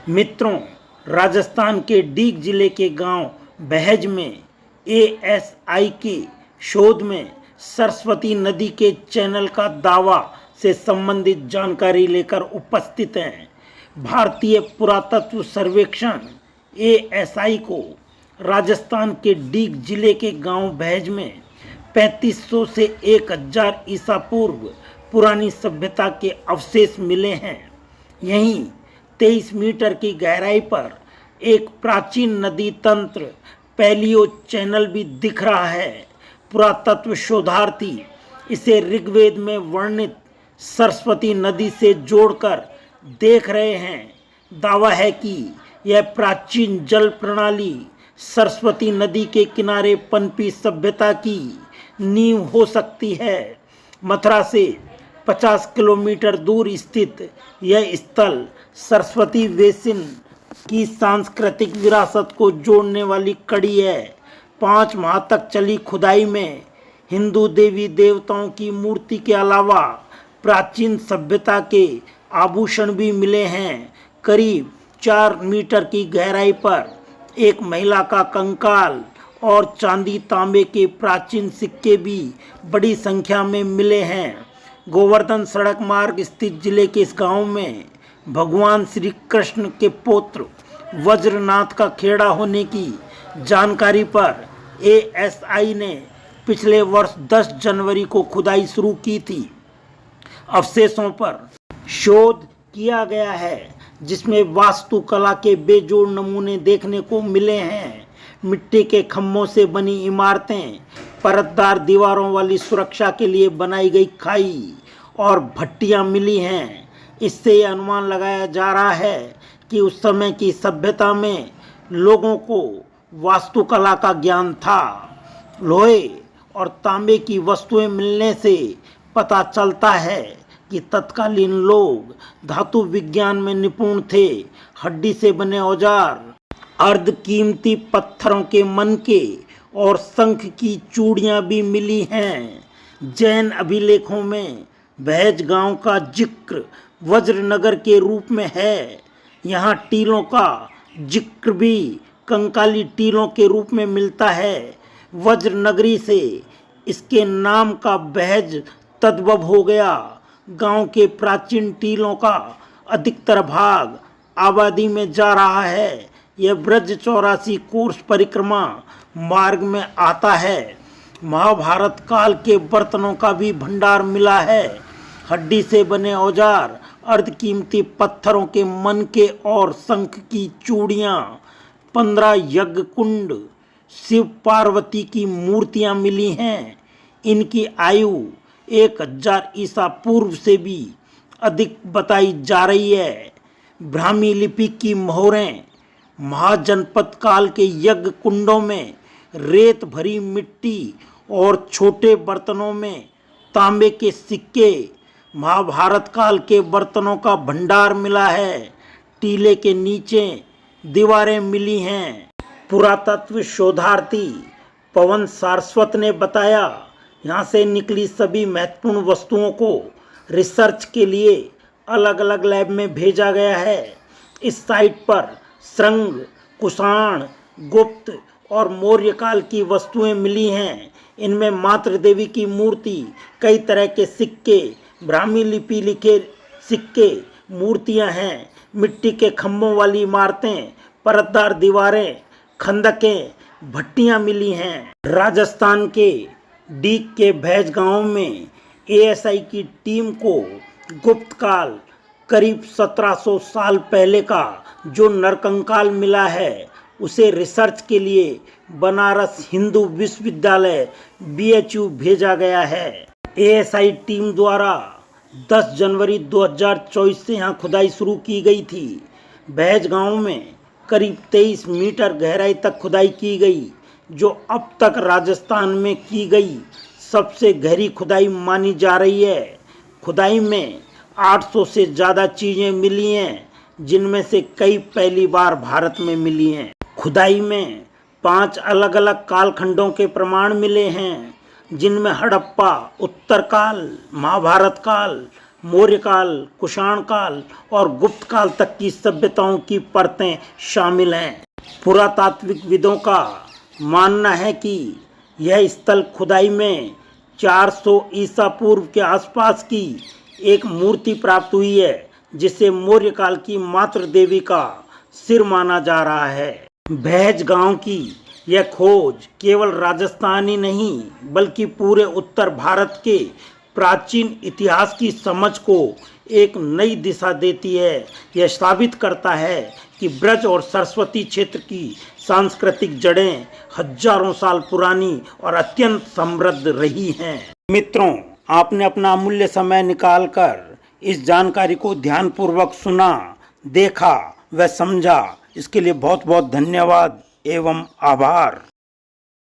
मित्रों, राजस्थान के डीग जिले के गांव बहज में एएसआई की शोध में सरस्वती नदी के चैनल का दावा से संबंधित जानकारी लेकर उपस्थित हैं। भारतीय पुरातत्व सर्वेक्षण एएसआई को राजस्थान के डीग जिले के गांव बहज में 3500 से 1000 ईसा पूर्व पुरानी सभ्यता के अवशेष मिले हैं। यहीं 23 मीटर की गहराई पर एक प्राचीन नदी तंत्र पैलियो चैनल भी दिख रहा है। पुरातत्व शोधार्थी इसे ऋग्वेद में वर्णित सरस्वती नदी से जोड़कर देख रहे हैं। दावा है कि यह प्राचीन जल प्रणाली सरस्वती नदी के किनारे पनपी सभ्यता की नींव हो सकती है। मथुरा से 50 किलोमीटर दूर स्थित यह स्थल सरस्वती बेसिन की सांस्कृतिक विरासत को जोड़ने वाली कड़ी है। 5 माह तक चली खुदाई में हिंदू देवी देवताओं की मूर्ति के अलावा प्राचीन सभ्यता के आभूषण भी मिले हैं। करीब 4 मीटर की गहराई पर एक महिला का कंकाल और चांदी तांबे के प्राचीन सिक्के भी बड़ी संख्या में मिले हैं। गोवर्धन सड़क मार्ग स्थित जिले के इस गांव में भगवान श्री कृष्ण के पुत्र वज्रनाथ का खेड़ा होने की जानकारी पर एएसआई ने पिछले वर्ष 10 जनवरी को खुदाई शुरू की थी। अवशेषों पर शोध किया गया है, जिसमें वास्तुकला के बेजोड़ नमूने देखने को मिले हैं। मिट्टी के खम्भों से बनी इमारतें, परतदार दीवारों वाली सुरक्षा के लिए बनाई गई खाई और भट्टियां मिली हैं। इससे यह अनुमान लगाया जा रहा है कि उस समय की सभ्यता में लोगों को वास्तुकला का ज्ञान था। लोहे और तांबे की वस्तुएं मिलने से पता चलता है कि तत्कालीन लोग धातु विज्ञान में निपुण थे। हड्डी से बने औजार, अर्धकीमती पत्थरों के मनके और शंख की चूड़ियां भी मिली हैं। जैन अभिलेखों में बहज गांव का जिक्र वज्रनगर के रूप में है। यहाँ टीलों का जिक्र भी कंकाली टीलों के रूप में मिलता है। वज्रनगरी से इसके नाम का बहज तद्भव हो गया। गांव के प्राचीन टीलों का अधिकतर भाग आबादी में जा रहा है। यह ब्रज 84 कोर्स परिक्रमा मार्ग में आता है। महाभारत काल के बर्तनों का भी भंडार मिला है। हड्डी से बने औजार, अर्धकीमती पत्थरों के मनके और शंख की चूड़ियाँ, 15 यज्ञ कुंड, शिव पार्वती की मूर्तियाँ मिली हैं। इनकी आयु 1000 ईसा पूर्व से भी अधिक बताई जा रही है। ब्राह्मी लिपि की मोहरें, महाजनपद काल के यज्ञ कुंडों में रेत भरी मिट्टी और छोटे बर्तनों में तांबे के सिक्के, महाभारत काल के बर्तनों का भंडार मिला है। टीले के नीचे दीवारें मिली हैं। पुरातत्व शोधार्थी पवन सारस्वत ने बताया, यहाँ से निकली सभी महत्वपूर्ण वस्तुओं को रिसर्च के लिए अलग अलग लैब में भेजा गया है। इस साइट पर श्रृंग, कुषाण, गुप्त और मौर्य काल की वस्तुएं मिली हैं। इनमें मातृ देवी की मूर्ति, कई तरह के सिक्के, ब्राह्मी लिपि लिखे सिक्के, मूर्तियां हैं। मिट्टी के खम्भों वाली इमारतें, परतदार दीवारें, खंदकें, भट्टियां मिली हैं। राजस्थान के डीग के भैज गांव में एएसआई की टीम को गुप्त काल, करीब 1700 साल पहले का जो नरकंकाल मिला है, उसे रिसर्च के लिए बनारस हिंदू विश्वविद्यालय BHU भेजा गया है। एएसआई टीम द्वारा 10 जनवरी 2024 से यहाँ खुदाई शुरू की गई थी। बहज गांव में करीब 23 मीटर गहराई तक खुदाई की गई, जो अब तक राजस्थान में की गई सबसे गहरी खुदाई मानी जा रही है। खुदाई में 800 से ज़्यादा चीज़ें मिली हैं, जिनमें से कई पहली बार भारत में मिली हैं। खुदाई में 5 अलग अलग कालखंडों के प्रमाण मिले हैं, जिनमें हड़प्पा, उत्तर काल, महाभारत काल, मौर्य काल, कुषाण काल और गुप्त काल तक की सभ्यताओं की परतें शामिल हैं। पुरातात्विकविदों का मानना है कि यह स्थल खुदाई में 400 ईसा पूर्व के आसपास की एक मूर्ति प्राप्त हुई है, जिसे मौर्य काल की मातृ देवी का सिर माना जा रहा है। बहज गांव की यह खोज केवल राजस्थान ही नहीं बल्कि पूरे उत्तर भारत के प्राचीन इतिहास की समझ को एक नई दिशा देती है। यह साबित करता है कि ब्रज और सरस्वती क्षेत्र की सांस्कृतिक जड़ें हजारों साल पुरानी और अत्यंत समृद्ध रही हैं। मित्रों, आपने अपना अमूल्य समय निकालकर इस जानकारी को ध्यानपूर्वक सुना, देखा व समझा। इसके लिए बहुत बहुत धन्यवाद एवं आभार।